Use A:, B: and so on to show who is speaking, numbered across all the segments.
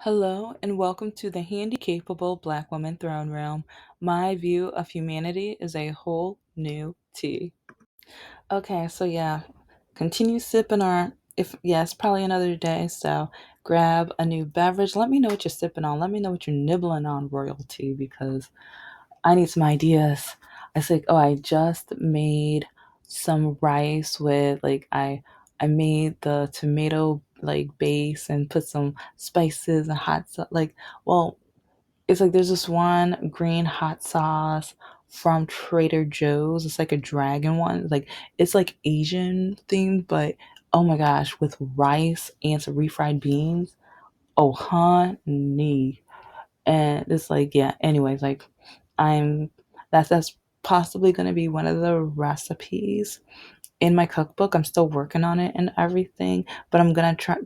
A: Hello and welcome to the Handicapable Black Woman Throne Room. My view of humanity is a whole new tea. Okay, so yeah, continue sipping our if it's probably another day, so grab a new beverage. Let me know what you're sipping on. Let me know what you're nibbling on, royalty, because I need some ideas. I said, oh, I just made some rice with I made the tomato like base and put some spices and hot sauce. Well, it's like there's this one green hot sauce from Trader Joe's. It's like a dragon one. It's like Asian themed, but oh my gosh, with rice and some refried beans. Oh honey. And it's like, yeah, anyways, I'm that's possibly gonna be one of the recipes in my cookbook. I'm still working on it and everything, but I'm gonna try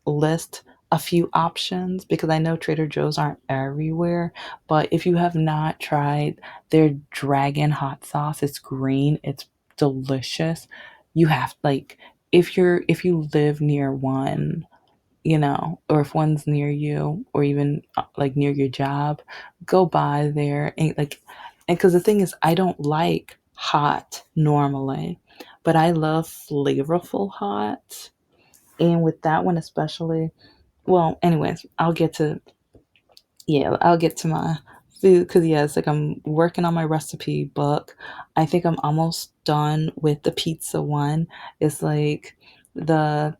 A: list a few options because I know Trader Joe's aren't everywhere. But if you have not tried their dragon hot sauce, it's green, it's delicious. You have if you live near one, or if one's near you or even like near your job, go by there and because the thing is, I don't like hot normally, but I love flavorful hot. And with that one, especially, well, anyways, I'll get to my food because, yeah, it's like I'm working on my recipe book. I think I'm almost done with the pizza one. It's like the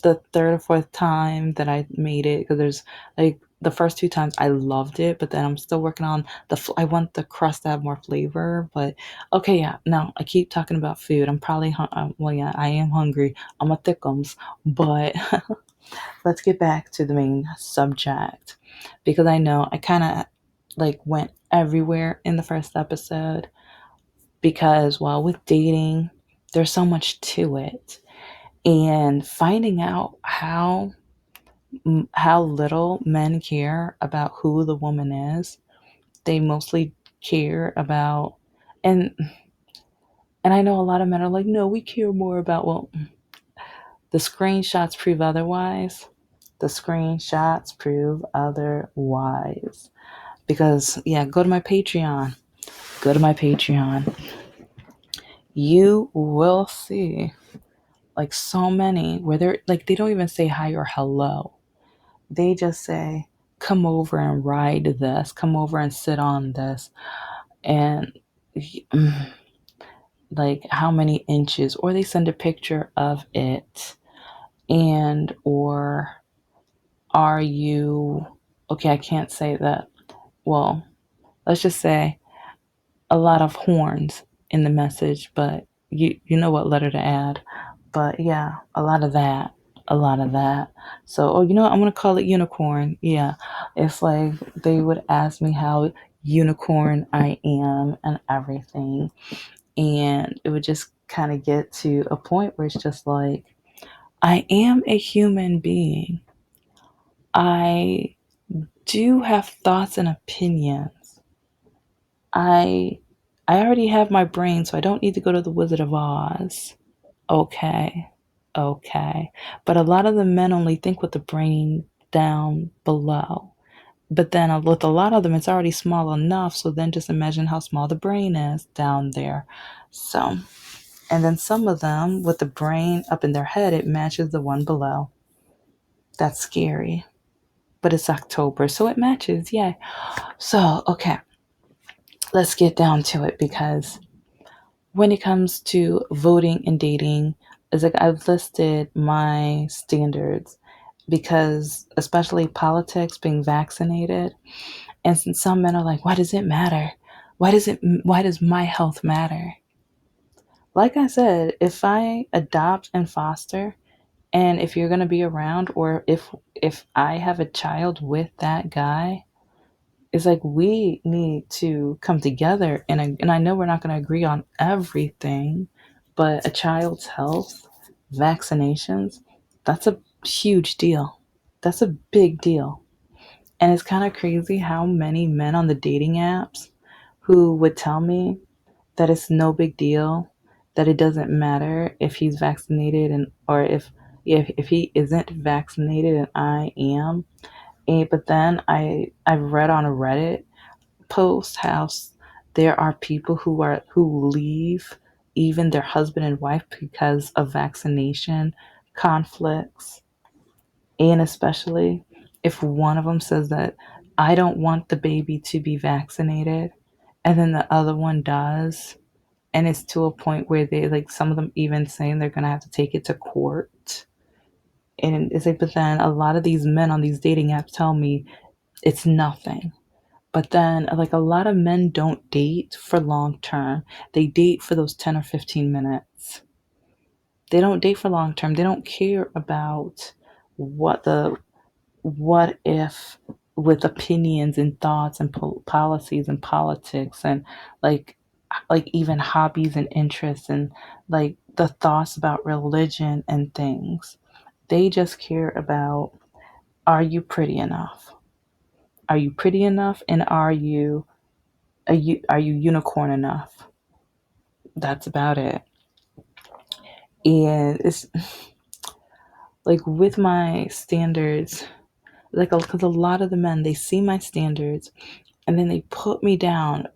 A: the third or fourth time that I made it because there's the first two times I loved it, but then I'm still working on I want the crust to have more flavor. But okay, yeah, no, I keep talking about food. I'm probably well, yeah, I am hungry. I'm a thickums, but let's get back to the main subject because I know I kind of went everywhere in the first episode because, well, with dating, there's so much to it and finding out how little men care about who the woman is. They mostly care about and and I know a lot of men are like, no, we care more about, well, the screenshots prove otherwise. The screenshots prove otherwise. Because yeah, go to my Patreon. Go to my Patreon. You will see so many where they don't even say hi or hello. They just say, come over and ride this, come over and sit on this. And how many inches, or they send a picture of it. And, or are you, okay, I can't say that. Well, let's just say a lot of horns in the message, but you know what letter to add. But yeah, a lot of that. A lot of that. So, oh, you know what? I'm gonna call it unicorn. Yeah. It's like they would ask me how unicorn I am and everything. And it would just kind of get to a point where it's just like, I am a human being. I do have thoughts and opinions. I I already have my brain, so I don't need to go to the Wizard of Oz. Okay. Okay. But a lot of the men only think with the brain down below. But then with a lot of them, it's already small enough. So then just imagine how small the brain is down there. So, and then some of them with the brain up in their head, it matches the one below. That's scary. But it's October, so it matches. Yay. So, okay, let's get down to it because when it comes to voting and dating, it's like I've listed my standards because, especially politics, being vaccinated, and since some men are like, why does it matter? Why does my health matter? Like I said, if I adopt and foster, and if you're going to be around, or if I have a child with that guy, it's like we need to come together, and I know we're not going to agree on everything, but a child's health, vaccinations, that's a huge deal. That's a big deal. And it's kind of crazy how many men on the dating apps who would tell me that it's no big deal, that it doesn't matter if he's vaccinated and or if if he isn't vaccinated and I am. And but then I've read on a Reddit post how there are people who leave even their husband and wife because of vaccination conflicts, and especially if one of them says that I don't want the baby to be vaccinated, and then the other one does, and it's to a point where they like some of them even saying they're gonna have to take it to court. And it's like, but then a lot of these men on these dating apps tell me it's nothing. But then, like, a lot of men don't date for long term. They date for those 10 or 15 minutes. They don't date for long term. They don't care about what the what if with opinions and thoughts and policies and politics and like even hobbies and interests and like the thoughts about religion and things. They just care about, are you pretty enough? Are you pretty enough? And are you unicorn enough? That's about it. And it's like with my standards, like because a lot of the men they see my standards and then they put me down,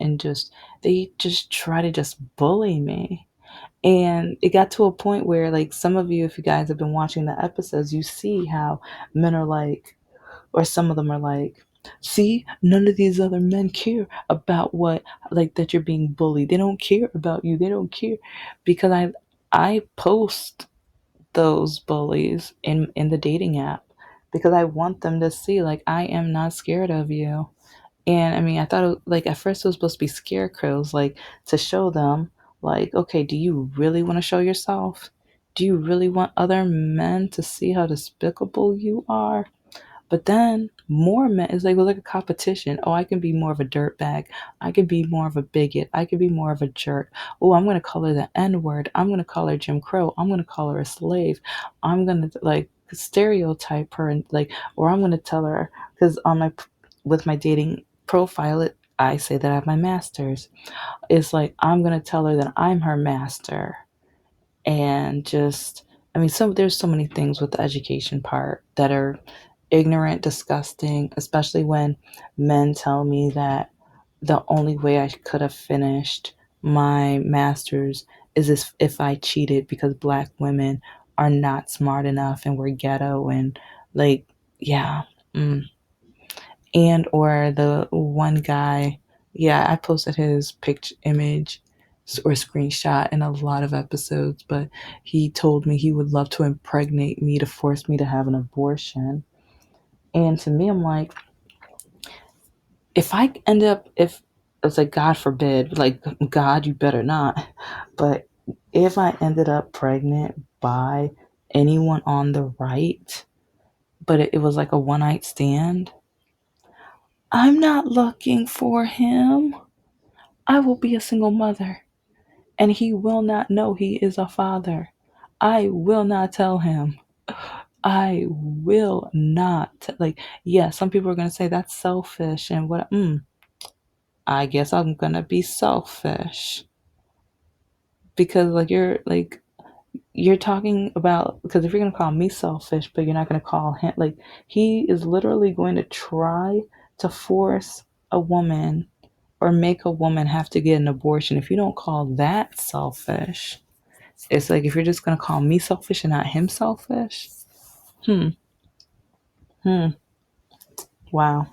A: and just they just try to just bully me. And it got to a point where like some of you, if you guys have been watching the episodes, you see how men are like, or some of them are like, see, none of these other men care about what, like, that you're being bullied. They don't care about you. They don't care because I post those bullies in the dating app because I want them to see like I am not scared of you. And I mean, I thought like at first it was supposed to be scarecrows, like to show them, like, okay, do you really want to show yourself? Do you really want other men to see how despicable you are? But then more men, it's like it was like a competition. Oh, I can be more of a dirtbag. I can be more of a bigot. I can be more of a jerk. Oh, I'm gonna call her the N word. I'm gonna call her Jim Crow. I'm gonna call her a slave. I'm gonna like stereotype her and like, or I'm gonna tell her because on my with my dating profile, I say that I have my master's. It's like I'm gonna tell her that I'm her master, and just I mean there's so many things with the education part that are ignorant, disgusting, especially when men tell me that the only way I could have finished my masters is if I cheated because black women are not smart enough and we're ghetto and like yeah. mm. And or the one guy, yeah, I posted his picture image or screenshot in a lot of episodes, but he told me he would love to impregnate me to force me to have an abortion. And to me, I'm like, if I end up, if it's like, God forbid, like, God, you better not. But if I ended up pregnant by anyone on the right, but it was like a one night stand, I'm not looking for him. I will be a single mother, and he will not know he is a father. I will not tell him. I will not. Like, yeah, some people are going to say that's selfish and what. I guess I'm going to be selfish because, you're talking about, because if you're going to call me selfish, but you're not going to call him, like, he is literally going to try to force a woman or make a woman have to get an abortion. If you don't call that selfish, it's like if you're just gonna call me selfish and not him selfish. Hmm. Hmm. Wow.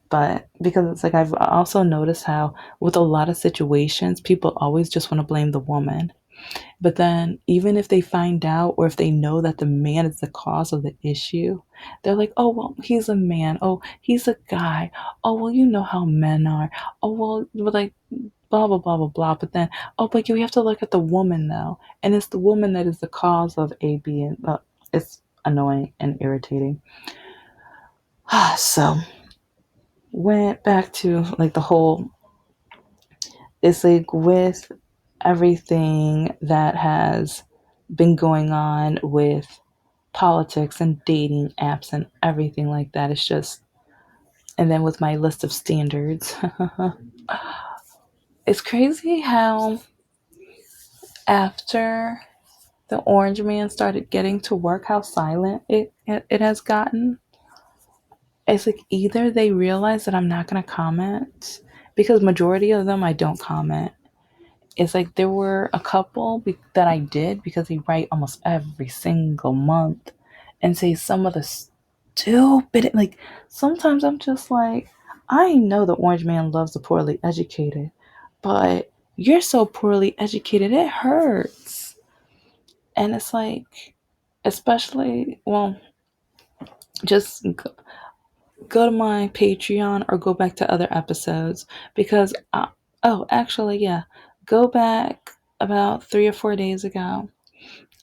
A: But because it's like I've also noticed how with a lot of situations, people always just want to blame the woman. But then even if they find out or if they know that the man is the cause of the issue, they're like, oh well, he's a man. Oh, he's a guy. Oh well, you know how men are. Oh well, like blah blah blah blah blah. But then, oh, but you have to look at the woman though, and it's the woman that is the cause of A, B, and it's annoying and irritating. So went back to like the whole. It's like with everything that has been going on with politics and dating apps and everything like that. It's just, and then with my list of standards, it's crazy how after the orange man started getting to work, how silent it has gotten. It's like either they realize that I'm not going to comment, because majority of them I don't comment. It's like there were a couple that I did because they write almost every single month and say some of the stupid, like sometimes I'm just like, I know the orange man loves the poorly educated, but you're so poorly educated it hurts. And it's like, especially, well, just go to my Patreon or go back to other episodes because, oh, actually, yeah, go back about 3 or 4 days ago.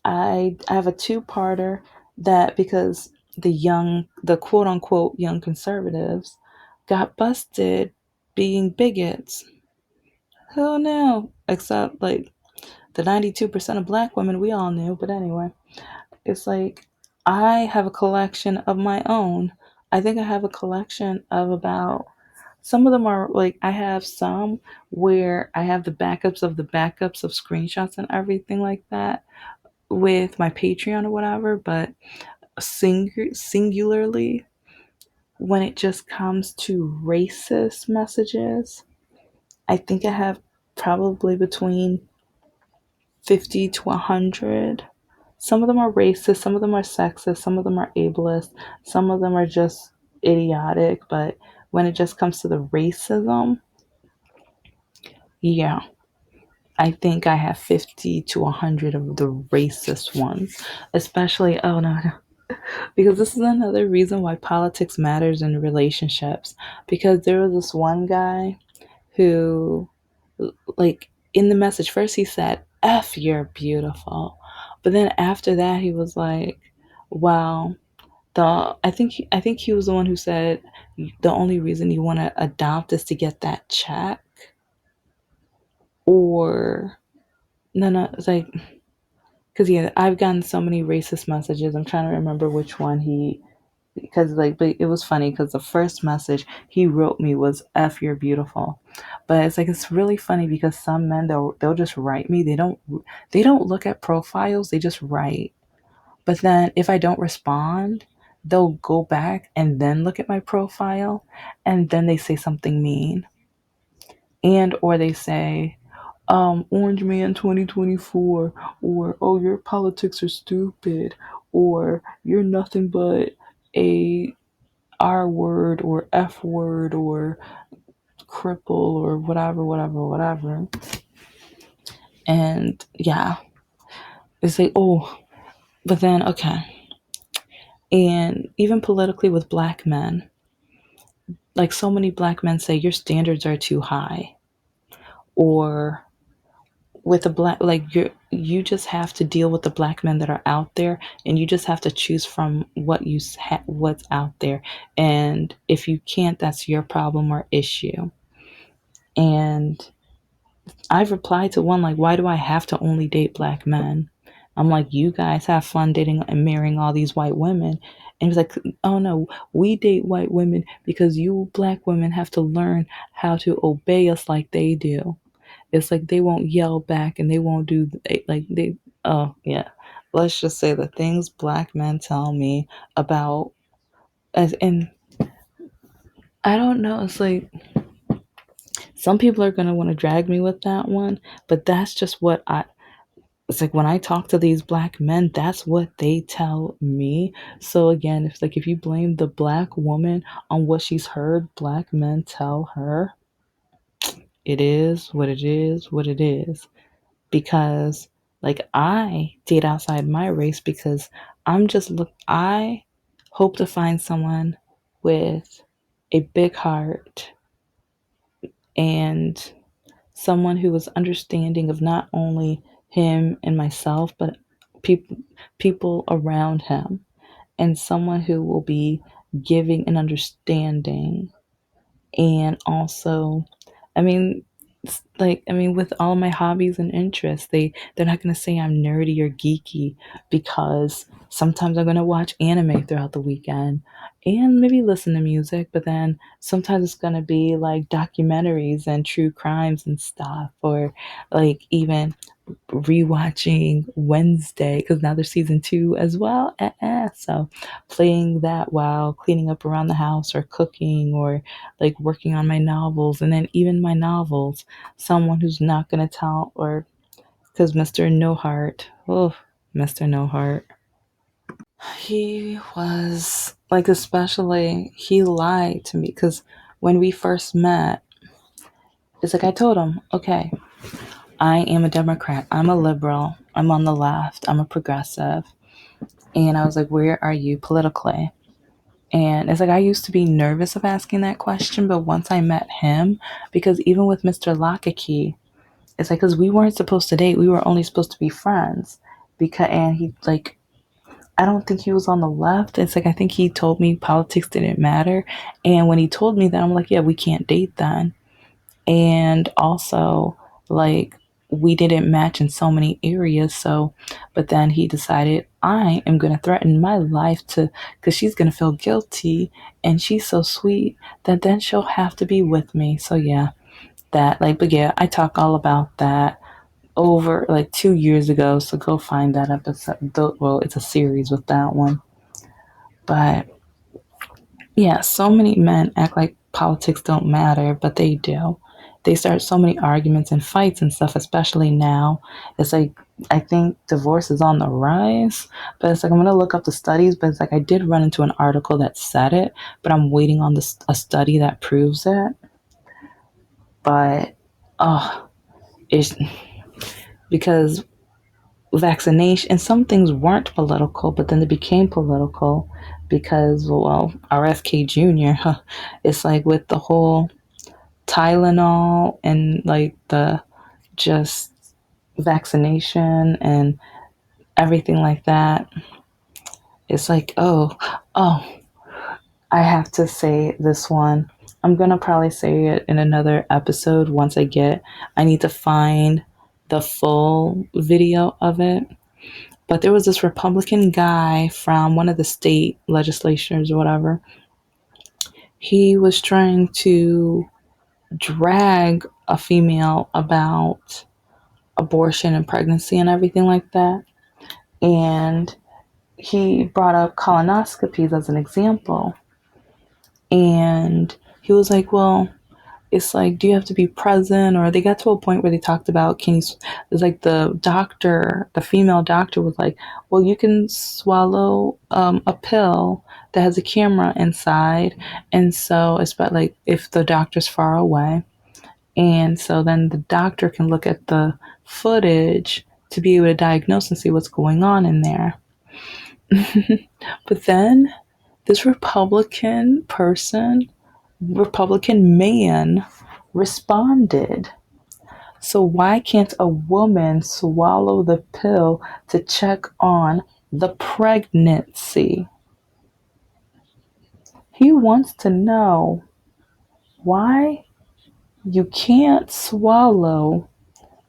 A: I have a two-parter that because the quote unquote young conservatives got busted being bigots. Who knew? Except like the 92% of black women we all knew, but anyway. It's like I have a collection of my own. I think I have a collection of about, some of them are like, I have some where I have the backups of the backups of screenshots and everything like that with my Patreon or whatever, but singularly when it just comes to racist messages, I think I have probably between 50 to 100. Some of them are racist, some of them are sexist, some of them are ableist, some of them are just idiotic. But when it just comes to the racism, yeah, I think I have 50 to 100 of the racist ones. Especially, oh no, no, because this is another reason why politics matters in relationships. Because there was this one guy who, like, in the message, first he said, F, you're beautiful. But then after that, he was like, well, I think he was the one who said the only reason you want to adopt is to get that check. Or, no, no, it's like, because yeah, I've gotten so many racist messages. I'm trying to remember which one he, because like, but it was funny because the first message he wrote me was "F, you're beautiful," but it's like it's really funny because some men they'll just write me. They don't look at profiles. They just write. But then if I don't respond, they'll go back and then look at my profile, and then they say something mean, and or they say, Orange Man 2024, or oh, your politics are stupid, or you're nothing but a R word or F word or cripple or whatever, whatever, whatever. And yeah, it's like, oh, but then, okay. And even politically with black men, like so many black men say, your standards are too high. Or with a black, like you just have to deal with the black men that are out there, and you just have to choose from what's out there, and if you can't, that's your problem or issue. And I've replied to one like, why do I have to only date black men? I'm like, you guys have fun dating and marrying all these white women. And he's like, oh no, we date white women because you black women have to learn how to obey us like they do. It's like they won't yell back and they won't do like they, oh yeah. Let's just say the things black men tell me about, as and I don't know, it's like some people are gonna want to drag me with that one, but that's just what I, it's like when I talk to these black men, that's what they tell me. So again, if like if you blame the black woman on what she's heard black men tell her, it is what it is, what it is. Because like I date outside my race because I hope to find someone with a big heart and someone who was understanding of not only him and myself, but people people around him, and someone who will be giving and understanding. And also, I mean, like I mean, with all my hobbies and interests, they're not gonna say I'm nerdy or geeky because sometimes I'm gonna watch anime throughout the weekend and maybe listen to music, but then sometimes it's gonna be like documentaries and true crimes and stuff, or like even rewatching Wednesday because now there's season two as well. So playing that while cleaning up around the house or cooking or like working on my novels. And then even my novels, someone who's not going to tell, or because Mr. No Heart, oh, Mr. No Heart, he was like, especially, he lied to me because when we first met, it's like I told him, okay, I am a Democrat. I'm a liberal. I'm on the left. I'm a progressive. And I was like, where are you politically? And it's like, I used to be nervous of asking that question, but once I met him, because even with Mr. Lockakey, it's like, because we weren't supposed to date, we were only supposed to be friends. Because, and he, like, I don't think he was on the left. It's like, I think he told me politics didn't matter. And when he told me that, I'm like, yeah, we can't date then. And also, like, we didn't match in so many areas. So but then he decided, I am going to threaten my life to, because she's going to feel guilty, and she's so sweet that then she'll have to be with me. So yeah, that, like, but yeah, I talk all about that over like 2 years ago, so go find that episode. Well, it's a series with that one. But yeah, so many men act like politics don't matter, but they do. They start so many arguments and fights and stuff, especially now. It's like, I think divorce is on the rise, but it's like, I'm going to look up the studies, but it's like, I did run into an article that said it, but I'm waiting on a study that proves it. But, oh, it's because vaccination, and some things weren't political, but then they became political because, well, RFK Jr., huh, it's like with the whole Tylenol and like the just vaccination and everything like that. It's like, oh, I have to say this one. I'm gonna probably say it in another episode once I need to find the full video of it. But there was this Republican guy from one of the state legislatures or whatever. He was trying to drag a female about abortion and pregnancy and everything like that. And he brought up colonoscopies as an example. And he was like, well, it's like, do you have to be present? Or they got to a point where they talked about, can you, it's like the female doctor was like, well, you can swallow a pill that has a camera inside. And so it's about like if the doctor's far away. And so then the doctor can look at the footage to be able to diagnose and see what's going on in there. But then this Republican man responded. So why can't a woman swallow the pill to check on the pregnancy? He wants to know why you can't swallow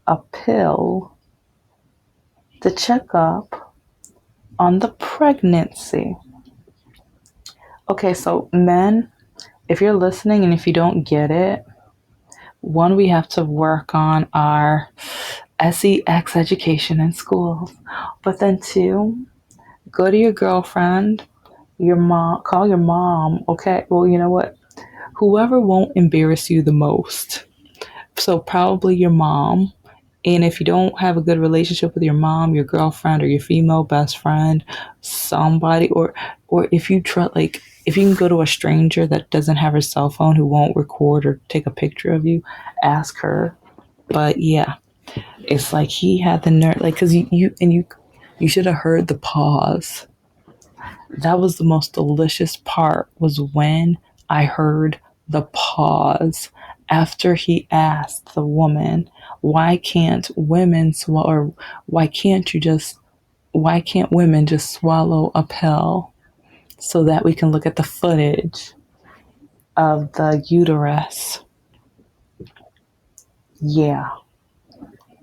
A: a pill to check up on the pregnancy. Okay, so men, if you're listening and if you don't get it, one, we have to work on our sex education in schools. But then two, go to your girlfriend, your mom, call your mom. Okay, well, you know what? Whoever won't embarrass you the most. So probably your mom. And if you don't have a good relationship with your mom, your girlfriend, or your female best friend, somebody, or if you try, like, if you can go to a stranger that doesn't have her cell phone, who won't record or take a picture of you, ask her. But yeah, it's like he had the nerve, like, because you should have heard the pause. That was the most delicious part, was when I heard the pause after he asked the woman, why can't women or why can't women just swallow a pill so that we can look at the footage of the uterus? Yeah.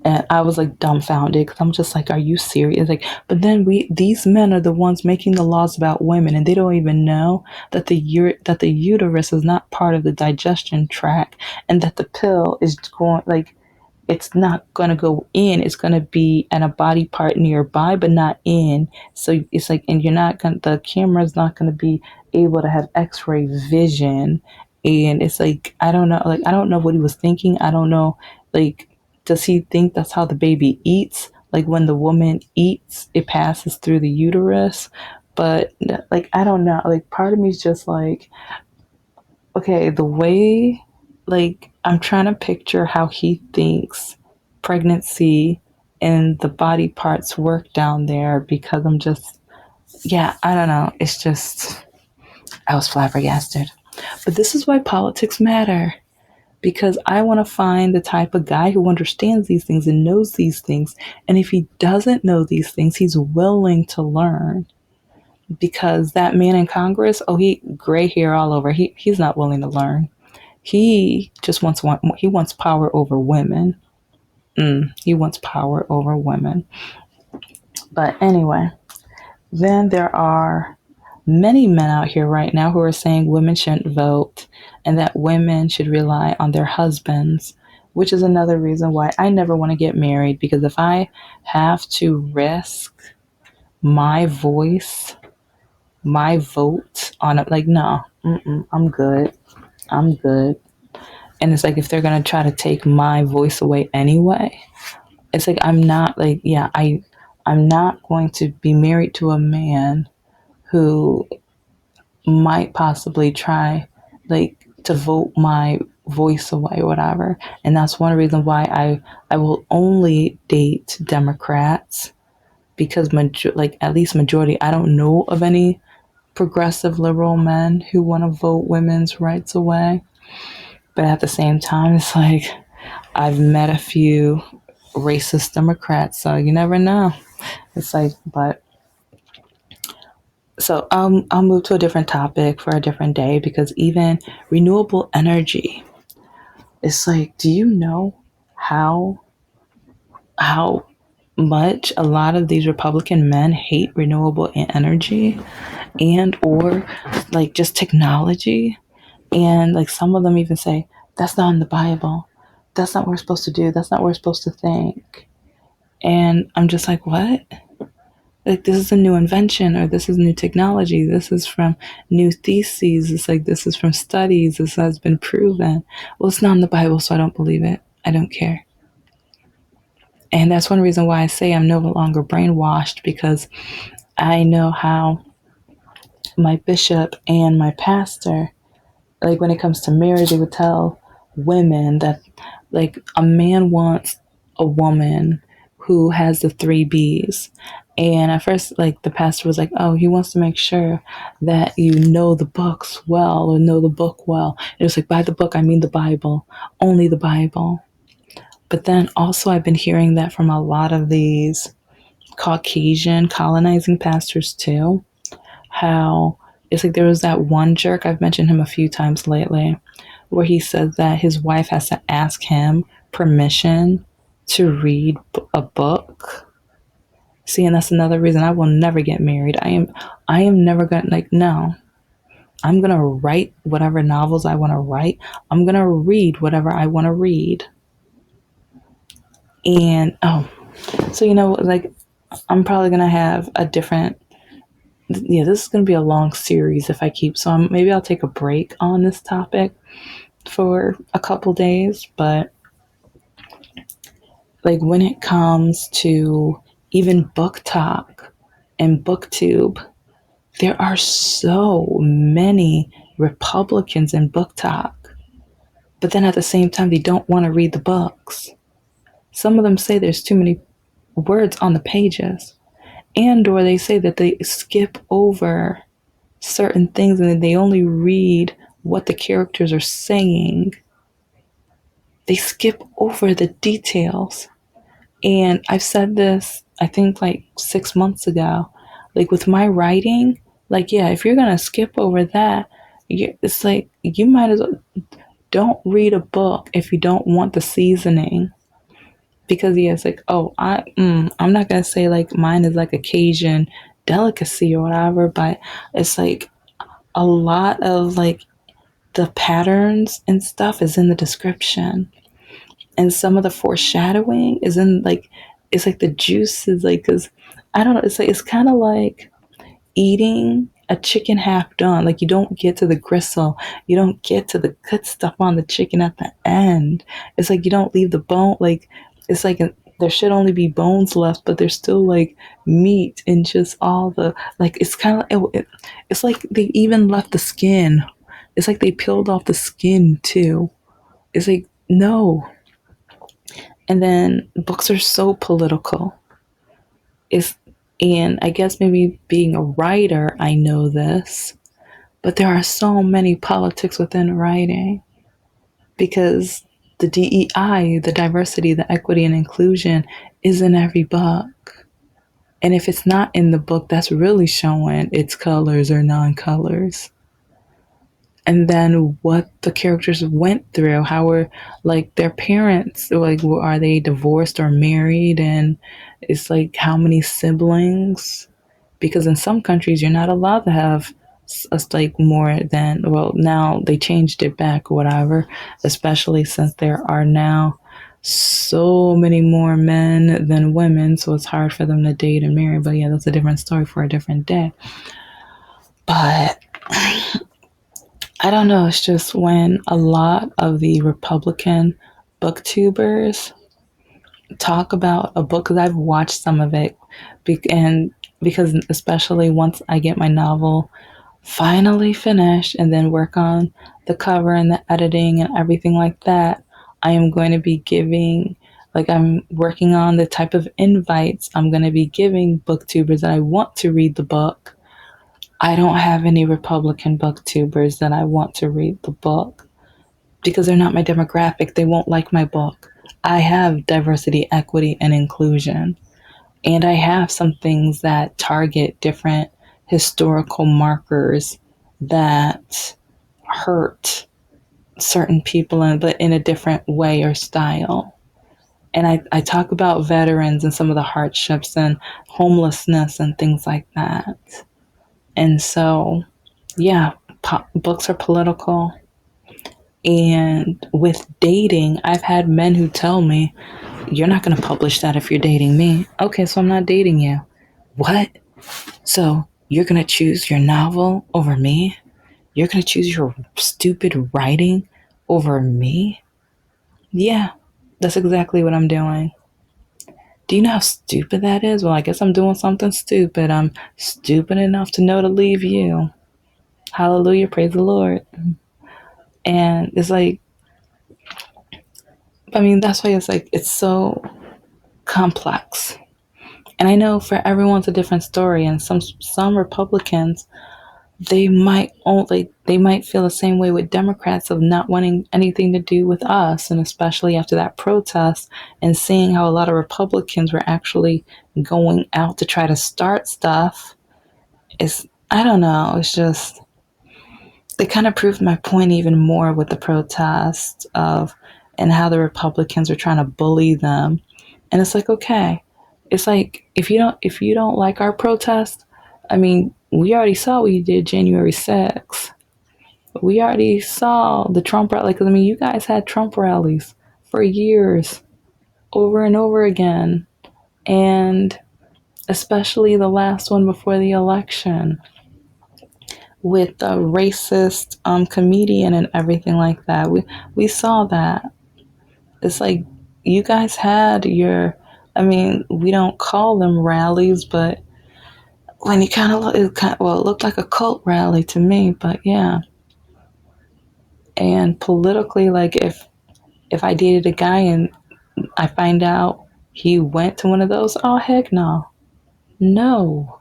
A: And I was like dumbfounded because I'm just like, are you serious? Like, but then these men are the ones making the laws about women, and they don't even know that the uterus is not part of the digestion tract, and that the pill is going, like, it's not going to go in. It's going to be at a body part nearby, but not in. So it's like, and you're not going to, the camera's not going to be able to have x-ray vision. And it's like, I don't know, like, I don't know what he was thinking. I don't know, like, does he think that's how the baby eats? Like when the woman eats, it passes through the uterus. But like, I don't know. Like part of me is just like, okay, the way, like, I'm trying to picture how he thinks pregnancy and the body parts work down there because I'm just, yeah, I don't know. It's just, I was flabbergasted. But this is why politics matter because I want to find the type of guy who understands these things and knows these things. And if he doesn't know these things, he's willing to learn. Because that man in Congress, oh, he gray hair all over. He's not willing to learn. He just he wants power over women. He wants power over women. But anyway, then there are many men out here right now who are saying women shouldn't vote and that women should rely on their husbands, which is another reason why I never want to get married because if I have to risk my voice, my vote on it, like, no, I'm good. I'm good. And it's like if they're gonna try to take my voice away anyway, it's like I'm not like yeah I'm not going to be married to a man who might possibly try like to vote my voice away or whatever. And that's one reason why I will only date Democrats because like at least majority I don't know of any progressive liberal men who want to vote women's rights away. But at the same time, it's like I've met a few racist Democrats, so you never know. It's like, but so I'll move to a different topic for a different day because even renewable energy, it's like, do you know how how much a lot of these Republican men hate renewable energy and or like just technology? And like some of them even say, that's not in the Bible. That's not what we're supposed to do. That's not what we're supposed to think. And I'm just like, what? Like, this is a new invention or this is new technology. This is from new theses. It's like, this is from studies. This has been proven. Well, it's not in the Bible, so I don't believe it. I don't care. And that's one reason why I say I'm no longer brainwashed because I know how my bishop and my pastor, like when it comes to marriage, they would tell women that like a man wants a woman who has the three B's. And at first, like the pastor was like, oh, he wants to make sure that you know the books well or know the book well. It was like, by the book, I mean the Bible, only the Bible. But then also, I've been hearing that from a lot of these Caucasian colonizing pastors too, how it's like there was that one jerk, I've mentioned him a few times lately, where he said that his wife has to ask him permission to read a book. See, and that's another reason I will never get married. I am never gonna like no. I'm gonna write whatever novels I want to write. I'm gonna read whatever I want to read. And oh, so like I'm probably gonna have a different. Yeah, this is gonna be a long series if I keep. So maybe I'll take a break on this topic for a couple days. But like when it comes to even book talk and booktube, there are so many Republicans in book talk, but then at the same time they don't want to read the books. Some of them say there's too many words on the pages, and or they say that they skip over certain things and they only read what the characters are saying. They skip over the details. And I've said this, I think like 6 months ago, like with my writing, like, yeah, if you're going to skip over that, it's like you might as well don't read a book if you don't want the seasoning. Because, yeah, it's like, oh, I'm not going to say like mine is like a Cajun delicacy or whatever, but it's like a lot of like the patterns and stuff is in the description. And some of the foreshadowing is in like, it's like the juice is like, because I don't know, it's like, it's kind of like eating a chicken half done. Like, you don't get to the gristle, you don't get to the good stuff on the chicken at the end. It's like you don't leave the bone. Like, it's like there should only be bones left, but there's still like meat and just all the like. It's kind of it's like they even left the skin. It's like they peeled off the skin too. It's like no. And then books are so political. It's and I guess maybe being a writer, I know this, but there are so many politics within writing because the DEI, the diversity, the equity, and inclusion is in every book. And if it's not in the book, that's really showing its colors or non colors. And then what the characters went through, how were like their parents, like, are they divorced or married? And it's like, how many siblings? Because in some countries you're not allowed to have us like more than, well, now they changed it back or whatever, especially since there are now so many more men than women, so it's hard for them to date and marry. But yeah, that's a different story for a different day. But I don't know, it's just when a lot of the Republican booktubers talk about a book, because I've watched some of it, and because especially once I get my novel finally finished and then work on the cover and the editing and everything like that, I am going to be giving, like, I'm working on the type of invites I'm going to be giving booktubers that I want to read the book. I don't have any Republican booktubers that I want to read the book because they're not my demographic. They won't like my book. I have diversity, equity, and inclusion. And I have some things that target different historical markers that hurt certain people, but in a different way or style. And I talk about veterans and some of the hardships and homelessness and things like that. And so, yeah, books are political. And with dating, I've had men who tell me, you're not going to publish that if you're dating me. Okay, so I'm not dating you. What? So you're going to choose your novel over me? You're going to choose your stupid writing over me? Yeah, that's exactly what I'm doing. Do you know how stupid that is? Well, I guess I'm doing something stupid. I'm stupid enough to know to leave you. Hallelujah, praise the Lord. And it's like, I mean, that's why it's like, it's so complex. And I know for everyone's a different story, and some Republicans, they might feel the same way with Democrats of not wanting anything to do with us, and especially after that protest and seeing how a lot of Republicans were actually going out to try to start stuff. Is I don't know, it's just they kind of proved my point even more with the protest of and how the Republicans are trying to bully them. And it's like, okay, it's like if you don't like our protest, I mean, we already saw what you did January 6th. We already saw the Trump rally. Because I mean, you guys had Trump rallies for years, over and over again, and especially the last one before the election with the racist comedian and everything like that. We saw that. It's like you guys had your. I mean, we don't call them rallies, but when you kind of look, well, it looked like a cult rally to me. But yeah, and politically, like if I dated a guy and I find out he went to one of those, oh heck no, no,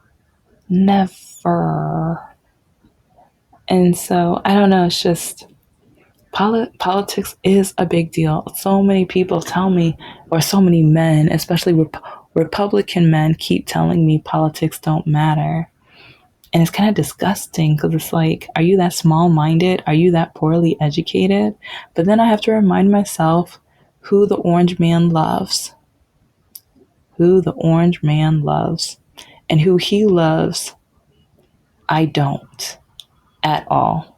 A: never. And so I don't know. It's just politics is a big deal. So many people tell me, or so many men, especially Republican men, keep telling me politics don't matter. And it's kind of disgusting because it's like, are you that small minded? Are you that poorly educated? But then I have to remind myself who the orange man loves, who the orange man loves, and who he loves, I don't at all.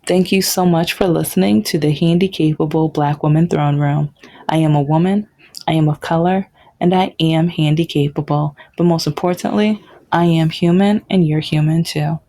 A: Thank you so much for listening to the Handicapable Black Woman Throne Room. I am a woman, I am of color, and I am handy capable. But most importantly, I am human and you're human too.